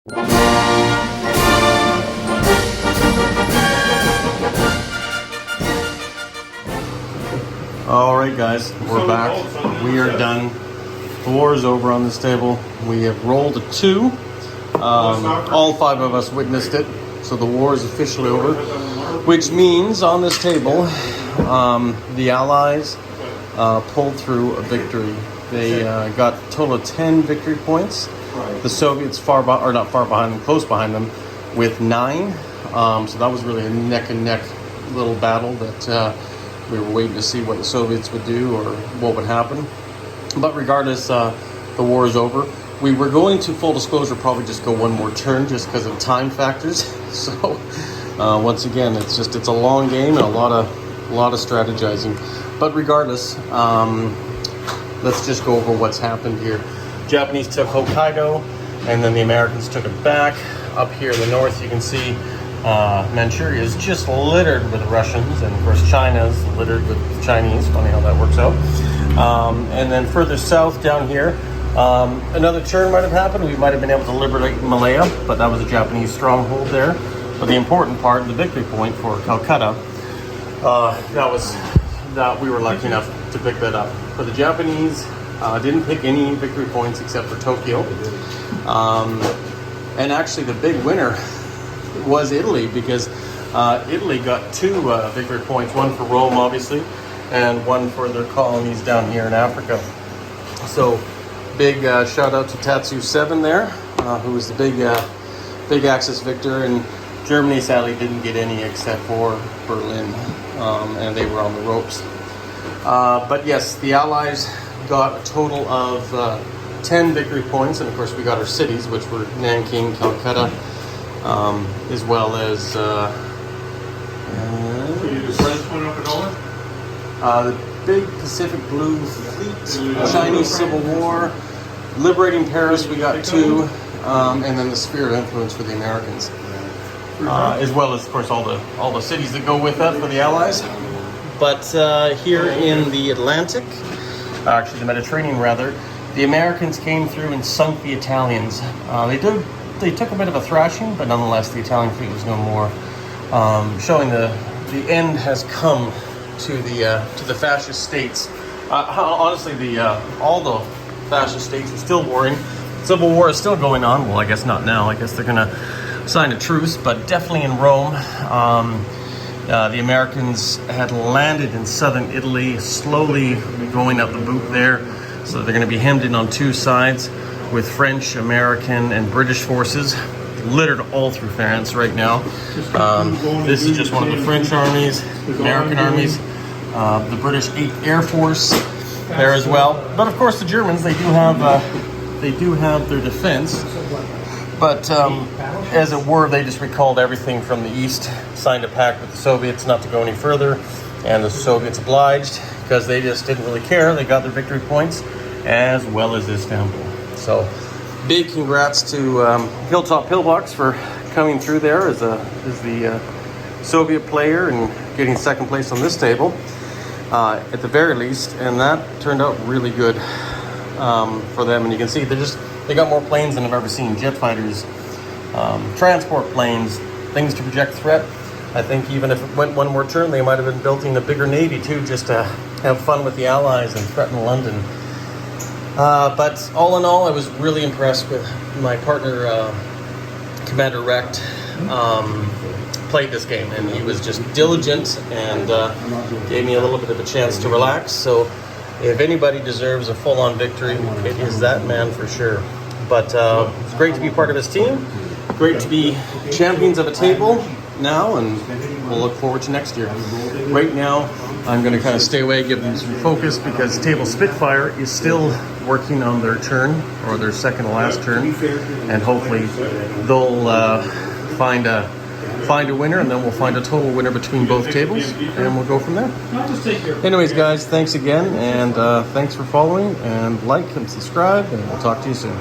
Alright guys, we're back. We are done. The war is over on this table. We have rolled a 2. All 5 of us witnessed it. So the war is officially over. Which means on this table, the Allies pulled through a victory. They got a total of 10 victory points. The Soviets close behind them with 9. So that was really a neck and neck little battle that we were waiting to see what the Soviets would do or what would happen. But regardless, the war is over. We were going to, full disclosure, probably just go one more turn just because of time factors. So once again, it's a long game and a lot of strategizing. But regardless, let's just go over what's happened here. Japanese took Hokkaido, and then the Americans took it back. Up here in the north, you can see Manchuria is just littered with Russians, and of course China's littered with Chinese. Funny how that works out. And then further south down here, another turn might have happened. We might have been able to liberate Malaya, but that was a Japanese stronghold there. But the important part, the victory point for Calcutta, that we were lucky enough to pick that up. For the Japanese, didn't pick any victory points except for Tokyo. And actually the big winner was Italy, because Italy got 2 victory points, one for Rome obviously, and one for their colonies down here in Africa. So big shout out to Tatsu 7 there, who was the big Axis victor, and Germany sadly didn't get any except for Berlin, and they were on the ropes. But yes, the Allies got a total of 10 victory points, and of course we got our cities, which were Nanking, Calcutta, as well as the big Pacific Blue Fleet, Chinese Civil War, liberating Paris, we got 2, and then the Sphere of Influence for the Americans, as well as of course all the cities that go with that for the Allies. But here in the Atlantic, actually the Mediterranean rather, the Americans came through and sunk the Italians. They took a bit of a thrashing, but nonetheless the Italian fleet was no more, showing the end has come to the fascist states. Honestly, all the fascist states are still warring. Civil war is still going on. Well, I guess not now. I guess they're gonna sign a truce, but definitely in Rome. The Americans had landed in southern Italy, slowly going up the boot there. So they're going to be hemmed in on 2 sides with French, American, and British forces littered all through France right now. This is just one of the French armies, American armies, the British 8th Air Force there as well. But of course the Germans, they do have their defense. But as it were, they just recalled everything from the east, signed a pact with the Soviets not to go any further, and the Soviets obliged because they just didn't really care. They got their victory points, as well as Istanbul. So big congrats to Hilltop Pillbox for coming through there as the Soviet player and getting second place on this table, at the very least, and that turned out really good for them. And you can see they got more planes than I've ever seen. Jet fighters, transport planes, things to project threat. I think even if it went one more turn, they might have been building a bigger navy too, just to have fun with the Allies and threaten London. But all in all, I was really impressed with my partner, Commander Recht, played this game, and he was just diligent and gave me a little bit of a chance to relax. So if anybody deserves a full-on victory, it is that man for sure. But it's great to be part of his team. Great to be champions of a table now, and we'll look forward to next year. Right now, I'm going to kind of stay away, give them some focus, because Table Spitfire is still working on their turn, or their second to last turn, and hopefully they'll find a winner, and then we'll find a total winner between both tables, and we'll go from there. Anyways, guys, thanks again, and thanks for following, and like and subscribe, and we'll talk to you soon.